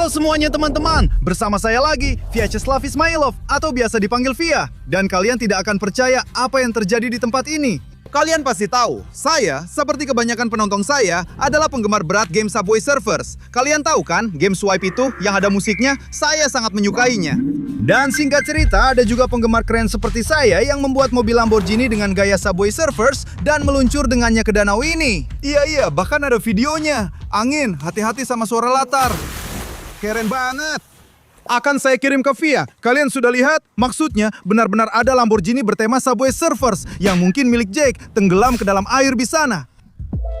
Halo semuanya teman-teman, bersama saya lagi, Vyacheslav Ismailov atau biasa dipanggil Via. Dan kalian tidak akan percaya apa yang terjadi di tempat ini. Kalian pasti tahu, saya, seperti kebanyakan penonton saya, adalah penggemar berat game Subway Surfers. Kalian tahu kan, game swipe itu yang ada musiknya, saya sangat menyukainya. Dan singkat cerita, ada juga penggemar keren seperti saya yang membuat mobil Lamborghini dengan gaya Subway Surfers dan meluncur dengannya ke danau ini. Iya, bahkan ada videonya. Angin, hati-hati sama suara latar. Keren banget. Akan saya kirim ke Via. Kalian sudah lihat? Maksudnya, benar-benar ada Lamborghini bertema Subway Surfers yang mungkin milik Jake tenggelam ke dalam air di sana.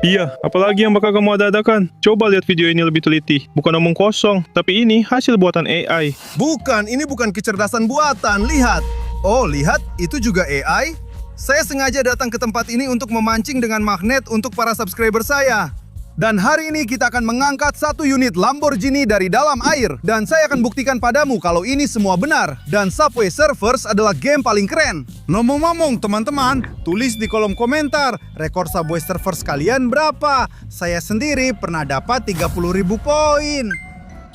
Iya, apalagi yang bakal kamu adakan? Coba lihat video ini lebih teliti. Bukan omong kosong, tapi ini hasil buatan AI. Bukan, ini bukan kecerdasan buatan. Lihat. Oh, lihat, itu juga AI? Saya sengaja datang ke tempat ini untuk memancing dengan magnet untuk para subscriber saya. Dan hari ini kita akan mengangkat satu unit Lamborghini dari dalam air. Dan saya akan buktikan padamu kalau ini semua benar. Dan Subway Surfers adalah game paling keren. Ngomong-ngomong teman-teman, tulis di kolom komentar, rekor Subway Surfers kalian berapa? Saya sendiri pernah dapat 30.000 poin.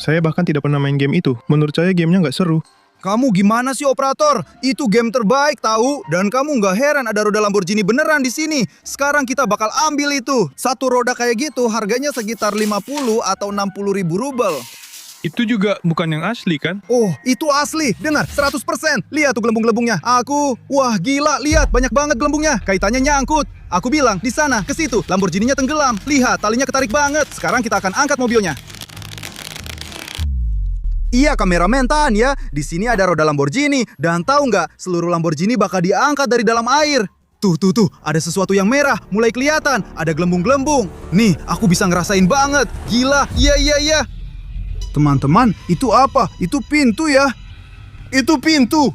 Saya bahkan tidak pernah main game itu. Menurut saya gamenya nggak seru. Kamu gimana sih operator? Itu game terbaik tahu. Dan kamu nggak heran ada roda Lamborghini beneran di sini. Sekarang kita bakal ambil itu. Satu roda kayak gitu harganya sekitar 50 atau 60 ribu rubel. Itu juga bukan yang asli kan? Oh, itu asli. Dengar, 100%. Lihat tuh gelembung-gelembungnya. Wah gila, lihat banyak banget gelembungnya. Kaitannya nyangkut. Aku bilang, di sana, ke situ. Lamborghini-nya tenggelam. Lihat, talinya ketarik banget. Sekarang kita akan angkat mobilnya. Iya kameramen tahan ya, di sini ada roda Lamborghini. Dan tahu nggak, seluruh Lamborghini bakal diangkat dari dalam air. Tuh, ada sesuatu yang merah, mulai kelihatan. Ada gelembung-gelembung. Nih, aku bisa ngerasain banget. Gila, iya. Teman-teman, itu apa? Itu pintu ya? Itu pintu.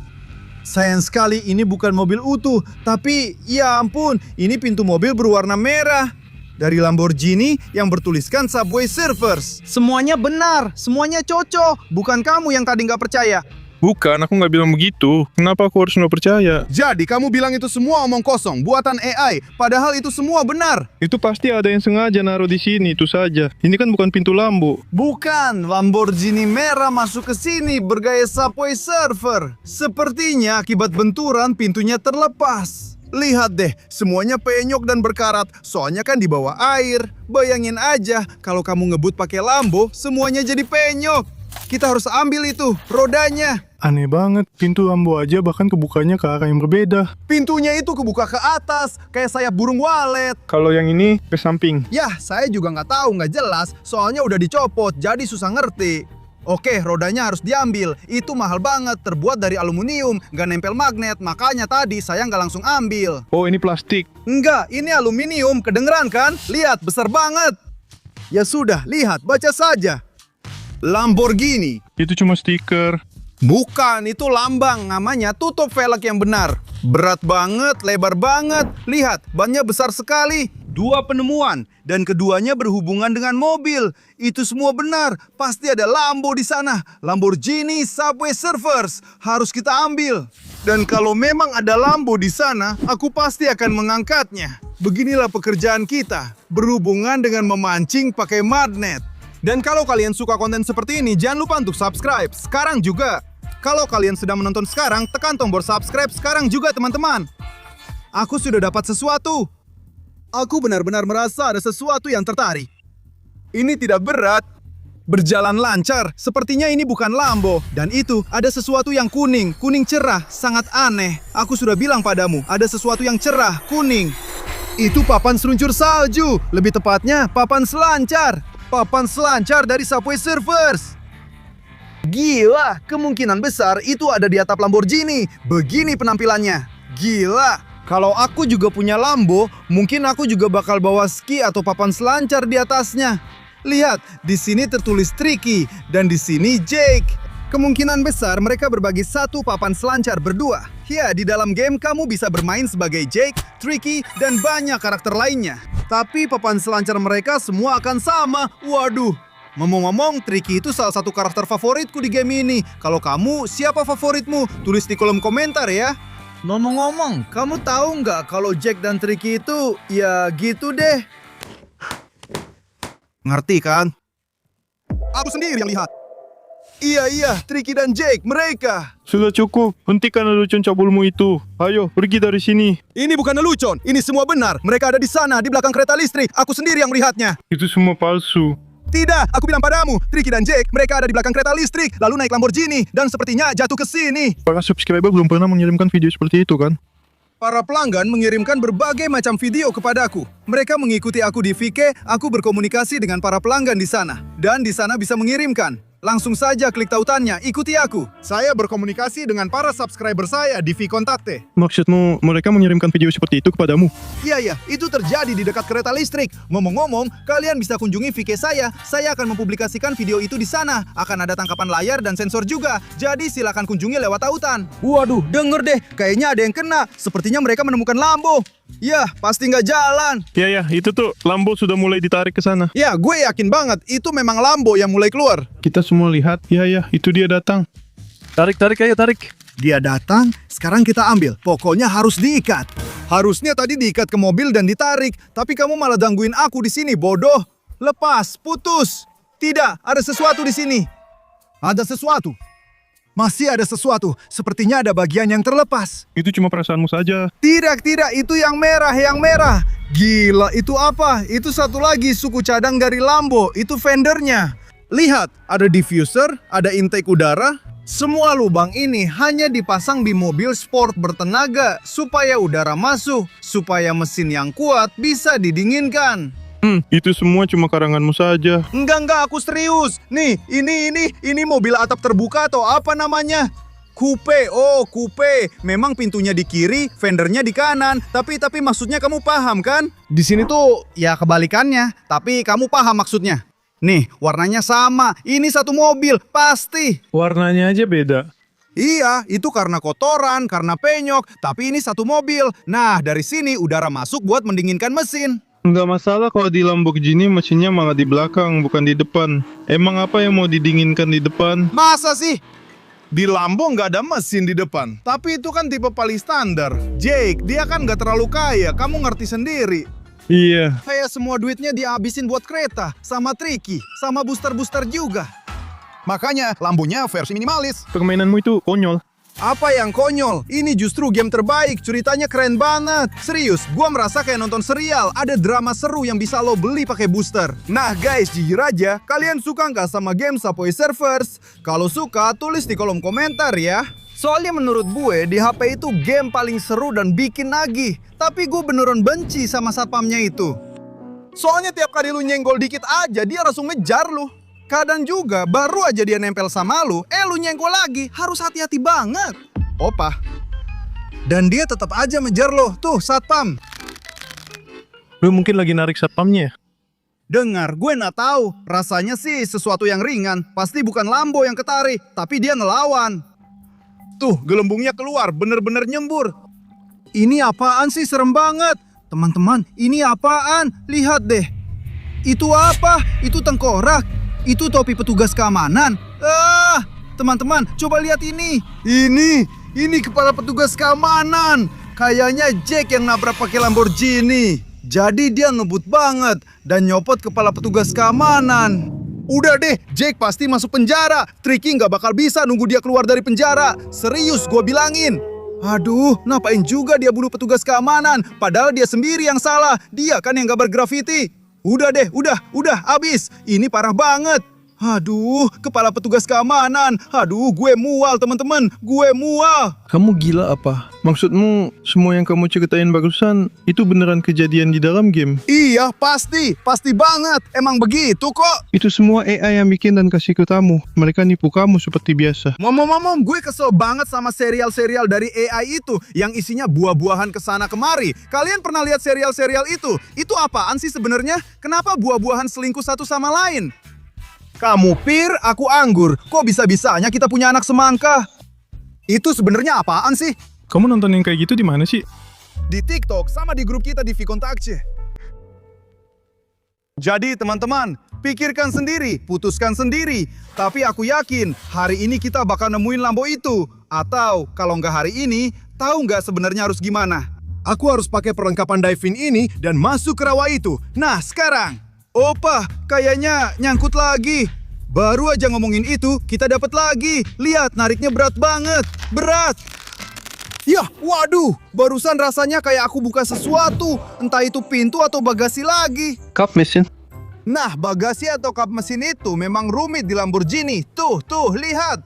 Sayang sekali ini bukan mobil utuh. Tapi, ya ampun, ini pintu mobil berwarna merah. Dari Lamborghini yang bertuliskan Subway Surfers. Semuanya benar, semuanya cocok. Bukan kamu yang tadi nggak percaya. Bukan, aku nggak bilang begitu. Kenapa aku harus nggak percaya? Jadi kamu bilang itu semua omong kosong, buatan AI. Padahal itu semua benar. Itu pasti ada yang sengaja naruh di sini, itu saja. Ini kan bukan pintu Lambo. Bukan, Lamborghini merah masuk ke sini bergaya Subway Surfer. Sepertinya akibat benturan pintunya terlepas. Lihat deh, semuanya penyok dan berkarat, soalnya kan di bawah air. Bayangin aja, kalau kamu ngebut pakai Lambo, semuanya jadi penyok. Kita harus ambil itu, rodanya. Aneh banget, pintu Lambo aja bahkan kebukanya ke arah yang berbeda. Pintunya itu kebuka ke atas, kayak sayap burung walet. Kalau yang ini ke samping. Yah, saya juga nggak tahu, nggak jelas, soalnya udah dicopot, jadi susah ngerti. Oke, rodanya harus diambil. Itu mahal banget, terbuat dari aluminium, nggak nempel magnet, makanya tadi saya nggak langsung ambil. Oh, ini plastik. Enggak, ini aluminium, kedengeran kan? Lihat, besar banget. Ya sudah, lihat, baca saja. Lamborghini. Itu cuma stiker. Bukan, itu lambang, namanya tutup velg yang benar. Berat banget, lebar banget. Lihat, bannya besar sekali. 2 penemuan, dan keduanya berhubungan dengan mobil. Itu semua benar, pasti ada Lambo di sana. Lamborghini Subway Surfers, harus kita ambil. Dan kalau memang ada Lambo di sana, aku pasti akan mengangkatnya. Beginilah pekerjaan kita, berhubungan dengan memancing pakai magnet. Dan kalau kalian suka konten seperti ini, jangan lupa untuk subscribe, sekarang juga. Kalau kalian sedang menonton sekarang, tekan tombol subscribe sekarang juga teman-teman. Aku sudah dapat sesuatu. Aku benar-benar merasa ada sesuatu yang tertarik. Ini tidak berat, berjalan lancar. Sepertinya ini bukan Lambo. Dan itu ada sesuatu yang kuning cerah, sangat aneh. Aku sudah bilang padamu, ada sesuatu yang cerah, kuning. Itu papan seluncur salju, lebih tepatnya papan selancar. Papan selancar dari Subway Surfers. Gila, kemungkinan besar itu ada di atap Lamborghini. Begini penampilannya. Gila. Kalau aku juga punya Lambo, mungkin aku juga bakal bawa ski atau papan selancar di atasnya. Lihat, di sini tertulis Tricky dan di sini Jake. Kemungkinan besar mereka berbagi satu papan selancar berdua. Ya, di dalam game kamu bisa bermain sebagai Jake, Tricky, dan banyak karakter lainnya. Tapi papan selancar mereka semua akan sama. Waduh. Ngomong-ngomong, Tricky itu salah satu karakter favoritku di game ini. Kalau kamu, siapa favoritmu? Tulis di kolom komentar ya. Ngomong-ngomong, kamu tahu nggak kalau Jack dan Tricky itu, ya gitu deh. Ngerti kan? Aku sendiri yang lihat. Iya, Tricky dan Jake, mereka. Sudah cukup, hentikan lelucon cabulmu itu. Ayo, pergi dari sini. Ini bukan lelucon, ini semua benar. Mereka ada di sana, di belakang kereta listrik. Aku sendiri yang melihatnya. Itu semua palsu. Tidak, aku bilang padamu, Tricky dan Jake, mereka ada di belakang kereta listrik, lalu naik Lamborghini, dan sepertinya jatuh ke sini. Para subscriber belum pernah mengirimkan video seperti itu kan? Para pelanggan mengirimkan berbagai macam video kepadaku. Mereka mengikuti aku di VK, aku berkomunikasi dengan para pelanggan di sana. Dan di sana bisa mengirimkan. Langsung saja klik tautannya, ikuti aku. Saya berkomunikasi dengan para subscriber saya di Vkontakte. Maksudmu mereka mengirimkan video seperti itu kepadamu? Iya, itu terjadi di dekat kereta listrik. Ngomong-ngomong, kalian bisa kunjungi VK saya akan mempublikasikan video itu di sana. Akan ada tangkapan layar dan sensor juga. Jadi silakan kunjungi lewat tautan. Waduh, denger deh, kayaknya ada yang kena. Sepertinya mereka menemukan Lambo. Ya, pasti nggak jalan. Ya, itu tuh, Lambo sudah mulai ditarik ke sana. Ya, gue yakin banget, itu memang Lambo yang mulai keluar. Kita semua lihat, ya, itu dia datang. Tarik, ayo tarik. Dia datang, sekarang kita ambil. Pokoknya harus diikat. Harusnya tadi diikat ke mobil dan ditarik, tapi kamu malah gangguin aku di sini, bodoh. Lepas, putus. Tidak, ada sesuatu di sini. Ada sesuatu. Masih ada sesuatu. Sepertinya ada bagian yang terlepas. Itu cuma perasaanmu saja. Tidak, itu yang merah. Gila, itu apa? Itu satu lagi suku cadang dari Lambo. Itu fendernya. Lihat, ada diffuser, ada intake udara. Semua lubang ini hanya dipasang di mobil sport bertenaga supaya udara masuk, supaya mesin yang kuat bisa didinginkan. Itu semua cuma karanganmu saja. Enggak, aku serius. Nih, ini mobil atap terbuka atau apa namanya? Coupe, coupe. Memang pintunya di kiri, fendernya di kanan. Tapi maksudnya kamu paham kan? Di sini tuh ya kebalikannya, tapi kamu paham maksudnya. Nih, warnanya sama. Ini satu mobil, pasti. Warnanya aja beda. Iya, itu karena kotoran, karena penyok. Tapi ini satu mobil. Nah, dari sini udara masuk buat mendinginkan mesin. Nggak masalah kalau di Lamborghini mesinnya malah di belakang, bukan di depan. Emang apa yang mau didinginkan di depan? Masa sih? Di Lambo nggak ada mesin di depan. Tapi itu kan tipe paling standar. Jake, dia kan nggak terlalu kaya. Kamu ngerti sendiri. Iya. Kayak semua duitnya dihabisin buat kereta. Sama Tricky. Sama booster-booster juga. Makanya Lambonya versi minimalis. Permainanmu itu konyol. Apa yang konyol? Ini justru game terbaik. Ceritanya keren banget. Serius, gua merasa kayak nonton serial. Ada drama seru yang bisa lo beli pakai booster. Nah guys, jujur aja, kalian suka nggak sama game Subway Surfers? Kalau suka, tulis di kolom komentar ya. Soalnya menurut gue, di HP itu game paling seru dan bikin nagih. Tapi gue beneran benci sama satpamnya itu. Soalnya tiap kali lu nyenggol dikit aja, dia langsung ngejar lu. Kadang juga baru aja dia nempel sama lu nyenggol lagi. Harus hati-hati banget. Opa. Dan dia tetap aja ngejar lo. Tuh, satpam. Lu mungkin lagi narik satpamnya. Dengar, gue nggak tahu. Rasanya sih sesuatu yang ringan. Pasti bukan Lambo yang ketarik, tapi dia ngelawan. Tuh, gelembungnya keluar, bener-bener nyembur. Ini apaan sih, serem banget. Teman-teman, ini apaan? Lihat deh. Itu apa? Itu tengkorak. Itu topi petugas keamanan. Teman-teman, coba lihat ini. Ini kepala petugas keamanan. Kayaknya Jack yang nabrak pakai Lamborghini. Jadi dia ngebut banget dan nyopot kepala petugas keamanan. Udah deh, Jack pasti masuk penjara. Tricky nggak bakal bisa nunggu dia keluar dari penjara. Serius, gue bilangin. Aduh, ngapain juga dia bunuh petugas keamanan? Padahal dia sendiri yang salah. Dia kan yang gambar grafiti. Udah deh, udah, abis. Ini parah banget. Aduh, kepala petugas keamanan. Aduh, gue mual teman-teman. Gue mual. Kamu gila apa? Maksudmu semua yang kamu ceritain barusan itu beneran kejadian di dalam game? Iya, pasti banget. Emang begitu kok. Itu semua AI yang bikin dan kasih ke kamu. Mereka nipu kamu seperti biasa. Mom, gue kesel banget sama serial-serial dari AI itu yang isinya buah-buahan kesana kemari. Kalian pernah lihat serial-serial itu? Itu apaan sih sebenarnya? Kenapa buah-buahan selingkuh satu sama lain? Kamu pir, aku anggur. Kok bisa-bisanya kita punya anak semangka? Itu sebenarnya apaan sih? Kamu nonton yang kayak gitu di mana sih? Di TikTok sama di grup kita di Vkontakte. Jadi teman-teman, pikirkan sendiri, putuskan sendiri. Tapi aku yakin hari ini kita bakal nemuin Lambo itu. Atau kalau nggak hari ini, tahu nggak sebenarnya harus gimana? Aku harus pakai perlengkapan diving ini dan masuk ke rawa itu. Nah sekarang, opa, kayaknya nyangkut lagi. Baru aja ngomongin itu, kita dapat lagi. Lihat, nariknya berat banget. Berat. Yah, waduh. Barusan rasanya kayak aku buka sesuatu. Entah itu pintu atau bagasi lagi. Kap mesin. Nah, bagasi atau kap mesin itu memang rumit di Lamborghini. Tuh, lihat.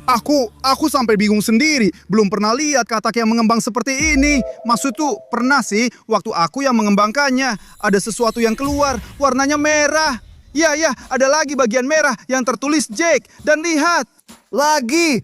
Aku sampai bingung sendiri. Belum pernah lihat katak yang mengembang seperti ini. Maksud tuh, pernah sih waktu aku yang mengembangkannya. Ada sesuatu yang keluar, warnanya merah. Ya, ada lagi bagian merah yang tertulis Jake. Dan lihat, lagi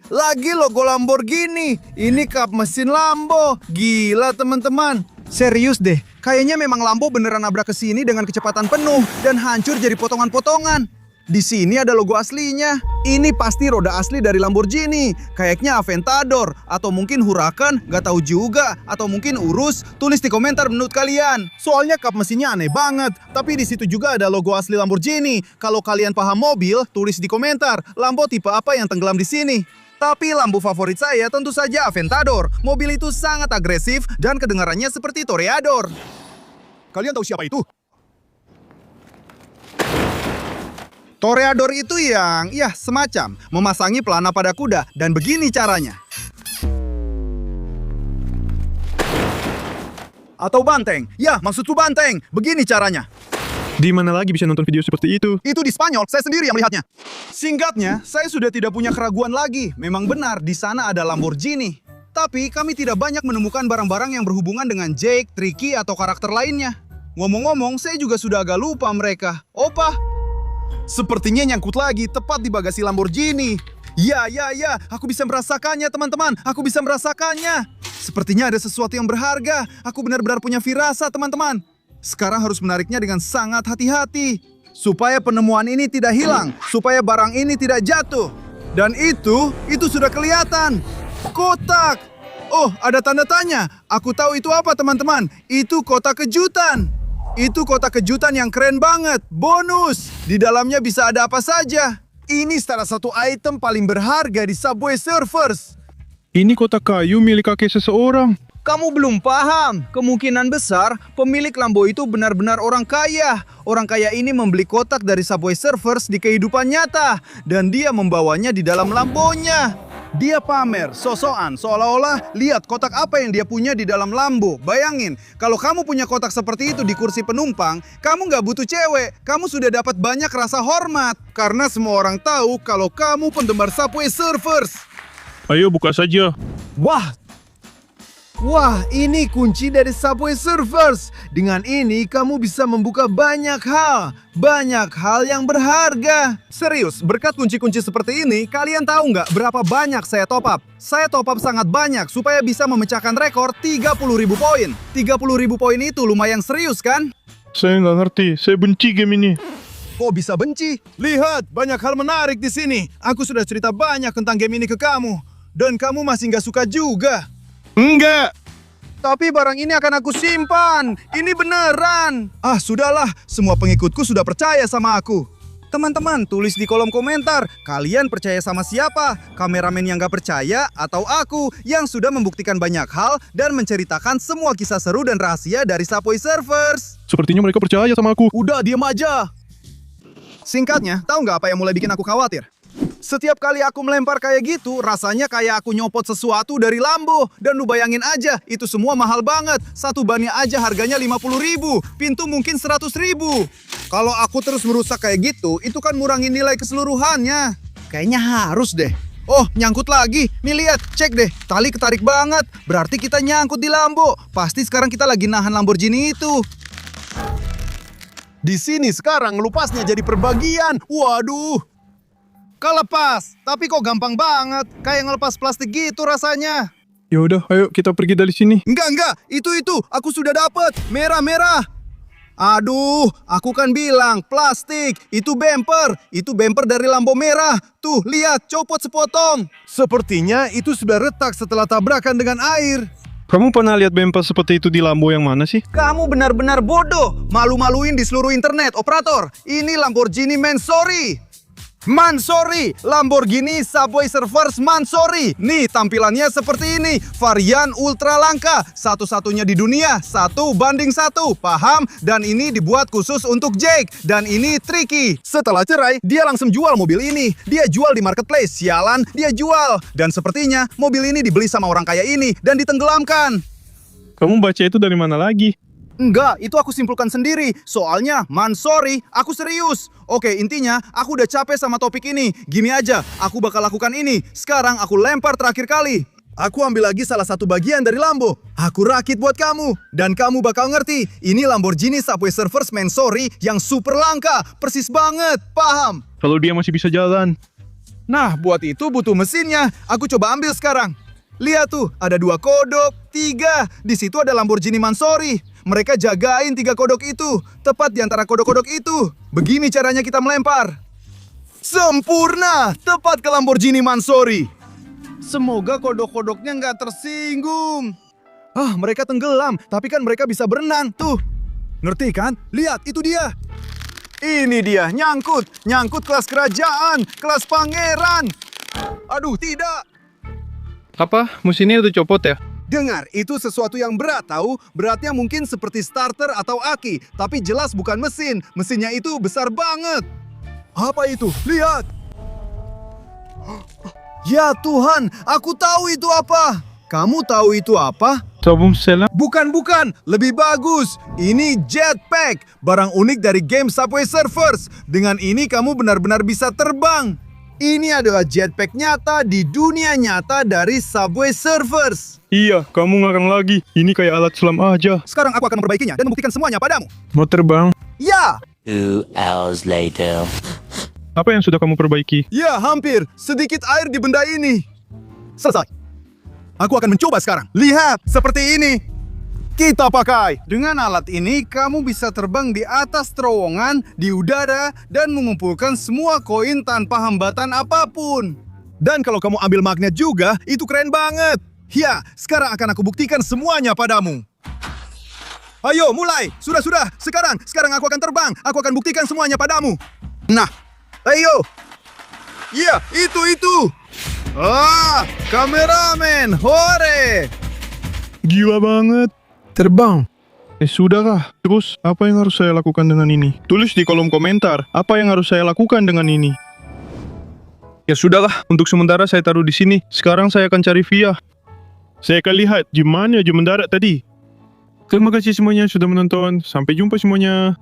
logo Lamborghini. Ini kap mesin Lambo. Gila teman-teman. Serius deh, kayaknya memang Lambo beneran nabrak ke sini dengan kecepatan penuh dan hancur jadi potongan-potongan. Di sini ada logo aslinya. Ini pasti roda asli dari Lamborghini. Kayaknya Aventador atau mungkin Huracan, gak tahu juga. Atau mungkin Urus. Tulis di komentar menurut kalian. Soalnya kap mesinnya aneh banget. Tapi di situ juga ada logo asli Lamborghini. Kalau kalian paham mobil, tulis di komentar. Lambo tipe apa yang tenggelam di sini? Tapi Lambo favorit saya tentu saja Aventador. Mobil itu sangat agresif dan kedengarannya seperti Toreador. Kalian tahu siapa itu? Toreador itu yang, semacam memasangi pelana pada kuda. Dan begini caranya. Atau banteng. Ya, maksudku banteng. Begini caranya. Di mana lagi bisa nonton video seperti itu? Itu di Spanyol, saya sendiri yang melihatnya. Singkatnya, saya sudah tidak punya keraguan lagi. Memang benar, di sana ada Lamborghini. Tapi kami tidak banyak menemukan barang-barang yang berhubungan dengan Jake, Tricky, atau karakter lainnya. Ngomong-ngomong, saya juga sudah agak lupa mereka. Opa? Sepertinya nyangkut lagi, tepat di bagasi Lamborghini. Ya, aku bisa merasakannya teman-teman. Aku bisa merasakannya. Sepertinya ada sesuatu yang berharga. Aku benar-benar punya firasat teman-teman. Sekarang harus menariknya dengan sangat hati-hati. Supaya penemuan ini tidak hilang. Supaya barang ini tidak jatuh. Dan itu sudah kelihatan. Kotak. Oh, ada tanda tanya. Aku tahu itu apa teman-teman. Itu kotak kejutan. Itu kotak kejutan yang keren banget. Bonus. Di dalamnya bisa ada apa saja. Ini salah satu item paling berharga di Subway Surfers. Ini kotak kayu milik kakek seseorang. Kamu belum paham. Kemungkinan besar pemilik Lambo itu benar-benar orang kaya. Orang kaya ini membeli kotak dari Subway Surfers di kehidupan nyata. Dan dia membawanya di dalam Lambonya. Dia pamer, sosokan, seolah-olah lihat kotak apa yang dia punya di dalam Lambo. Bayangin, kalau kamu punya kotak seperti itu di kursi penumpang, kamu nggak butuh cewek. Kamu sudah dapat banyak rasa hormat. Karena semua orang tahu kalau kamu penggemar Subway Surfers. Ayo buka saja. Wah, ini kunci dari Subway Surfers. Dengan ini kamu bisa membuka banyak hal yang berharga. Serius, berkat kunci-kunci seperti ini, kalian tahu nggak berapa banyak saya top up? Saya top up sangat banyak supaya bisa memecahkan rekor 30.000 poin. 30.000 poin itu lumayan serius kan? Saya nggak ngerti. Saya benci game ini. Kok bisa benci? Lihat, banyak hal menarik di sini. Aku sudah cerita banyak tentang game ini ke kamu. Dan kamu masih nggak suka juga. Enggak. Tapi barang ini akan aku simpan. Ini beneran. Ah, sudahlah. Semua pengikutku sudah percaya sama aku. Teman-teman, tulis di kolom komentar. Kalian percaya sama siapa? Kameramen yang gak percaya atau aku yang sudah membuktikan banyak hal dan menceritakan semua kisah seru dan rahasia dari Subway Surfers? Sepertinya mereka percaya sama aku. Udah, diam aja. Singkatnya, tahu nggak apa yang mulai bikin aku khawatir? Setiap kali aku melempar kayak gitu, rasanya kayak aku nyopot sesuatu dari Lambo. Dan lu bayangin aja, itu semua mahal banget. Satu bannya aja harganya 50.000, pintu mungkin 100.000. Kalau aku terus merusak kayak gitu, itu kan ngurangin nilai keseluruhannya. Kayaknya harus deh. Oh, nyangkut lagi. Nih lihat, cek deh. Tali ketarik banget. Berarti kita nyangkut di Lambo. Pasti sekarang kita lagi nahan Lamborghini itu. Di sini sekarang ngelupasnya jadi perbagian. Waduh. Kelepas, tapi kok gampang banget. Kayak ngelepas plastik gitu rasanya. Ya udah, ayo kita pergi dari sini. Enggak. Itu. Aku sudah dapat. Merah. Aduh, aku kan bilang plastik. Itu bumper dari Lambo merah. Tuh, lihat, copot sepotong. Sepertinya itu sudah retak setelah tabrakan dengan air. Kamu pernah lihat bumper seperti itu di Lambo yang mana sih? Kamu benar-benar bodoh. Malu-maluin di seluruh internet, operator. Ini Lamborghini Man Sorry. Mansory, Lamborghini Subway Surfers Mansory. Nih tampilannya seperti ini, varian ultra langka, satu-satunya di dunia, 1:1, paham? Dan ini dibuat khusus untuk Jake, dan ini tricky. Setelah cerai, dia langsung jual mobil ini. Dia jual di marketplace, sialan, dia jual. Dan sepertinya mobil ini dibeli sama orang kaya ini dan ditenggelamkan. Kamu baca itu dari mana lagi? Enggak, itu aku simpulkan sendiri. Soalnya, Mansory, aku serius. Oke, intinya, aku udah capek sama topik ini. Gini aja, aku bakal lakukan ini. Sekarang aku lempar terakhir kali. Aku ambil lagi salah satu bagian dari Lambo. Aku rakit buat kamu. Dan kamu bakal ngerti, ini Lamborghini Subway Surfers Mansory yang super langka. Persis banget, paham? Kalau dia masih bisa jalan. Nah, buat itu butuh mesinnya. Aku coba ambil sekarang. Lihat tuh, ada 2 kodok, 3. Di situ ada Lamborghini Mansory. Mereka jagain 3 kodok itu, tepat di antara kodok-kodok itu. Begini caranya kita melempar. Sempurna, tepat ke Lamborghini Mansory. Semoga kodok-kodoknya nggak tersinggung. Ah, mereka tenggelam, tapi kan mereka bisa berenang, tuh. Ngerti kan? Lihat, itu dia. Ini dia, nyangkut kelas kerajaan, kelas pangeran. Aduh, tidak. Apa? Mesinnya udah copot ya? Dengar, itu sesuatu yang berat tahu. Beratnya mungkin seperti starter atau aki, tapi jelas bukan mesin. Mesinnya itu besar banget. Apa itu? Lihat. Ya Tuhan, aku tahu itu apa. Kamu tahu itu apa? Sabun selam. Bukan, lebih bagus. Ini jetpack, barang unik dari game Subway Surfers. Dengan ini kamu benar-benar bisa terbang. Ini adalah jetpack nyata di dunia nyata dari Subway Surfers. Iya, kamu ngarang lagi. Ini kayak alat selam aja. Sekarang aku akan memperbaikinya dan membuktikan semuanya padamu. Mau terbang? Ya! 2 hours later. Apa yang sudah kamu perbaiki? Ya, hampir. Sedikit air di benda ini. Selesai. Aku akan mencoba sekarang. Lihat, seperti ini. Kita pakai. Dengan alat ini, kamu bisa terbang di atas terowongan, di udara, dan mengumpulkan semua koin tanpa hambatan apapun. Dan kalau kamu ambil magnet juga, itu keren banget. Ya, sekarang akan aku buktikan semuanya padamu. Ayo, mulai. Sudah. Sekarang aku akan terbang. Aku akan buktikan semuanya padamu. Nah, ayo. Ya, itu. Ah, kameramen, hore. Gila banget. Terbang. Sudahkah? Terus, apa yang harus saya lakukan dengan ini? Tulis di kolom komentar, apa yang harus saya lakukan dengan ini? Ya sudahlah, untuk sementara saya taruh di sini. Sekarang saya akan cari Via. Saya akan lihat di mana dia mendarat tadi. Terima kasih semuanya sudah menonton. Sampai jumpa semuanya.